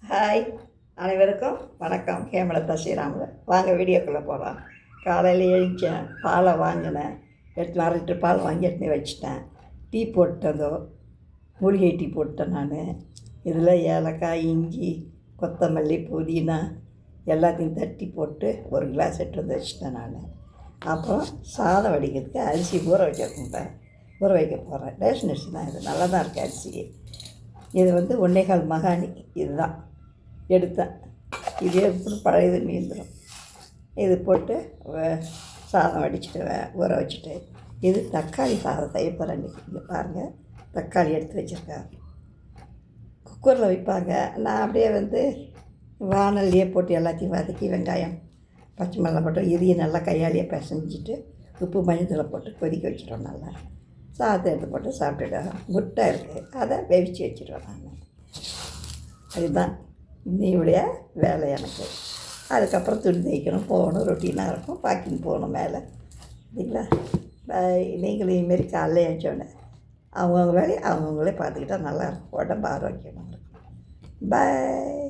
Hi, அனைவருக்கும் வணக்கம். ஹேமலதா ஸ்ரீராமன். வாங்க வீடியோக்குள்ளே போகலாம். காலையில் எழுந்தேன், பாலை வாங்கினேன், எடுத்து 1/2 லிட்டர் பால் வாங்கி எடுத்து வச்சுட்டேன். டீ போட்டதோ மூலிகை டீ போட்டேன் நான். இதில் ஏலக்காய், இஞ்சி, கொத்தமல்லி, புதினா எல்லாத்தையும் தட்டி போட்டு ஒரு கிளாஸ் எடுத்து வந்து வச்சுட்டேன் நான். அப்புறம் சாதம் வடிக்கிறதுக்கு அரிசி ஊற வைக்க போகிறேன். ரேஷன் அரிசி தான், இது நல்லா தான் இருக்குது அரிசி. இது 1.25 மகாணி இதுதான் எடுத்தேன். இதே எப்படி பழையது மீந்துடும். இது போட்டு சாதம் வடிச்சுட்டு ஊற வச்சுட்டு, இது தக்காளி சாதம் செய்ய போகிறேன் இன்றைக்கி. இங்கே பாருங்கள், தக்காளி எடுத்து வச்சுருக்கேன். குக்கரில் வைப்பாங்க, நான் அப்படியே வானல்லையே போட்டு எல்லாத்தையும் வதக்கி வெங்காயம் பச்சை மிளகாய் போட்டு இதையும் நல்லா கையாலேயே பிசைஞ்சிட்டு உப்பு மஞ்சள் போட்டு கொதிக்க வச்சுட்டோம். நல்லா சாதத்தை எடுத்து போட்டு சாப்பிட்டுடுவேன். முட்டை இருக்குது, அதை வெவிச்சு வச்சுடுவேன் நான். அதுதான் இன்னையுடைய வேலை எனக்கு. அதுக்கப்புறம் துணி தைக்கணும், போகணும், ரொட்டீனாக இருக்கும். பாக்கிங் போகணும் மேலே. இல்லைங்களா? நீங்களும் இதுமாரி காலையில் எழுந்தோடனே அவங்கவுங்க வேலையை அவங்கவுங்களே பார்த்துக்கிட்டா நல்லாயிருக்கும். உடம்பு ஆரோக்கியமாக இருக்கும். பாய்.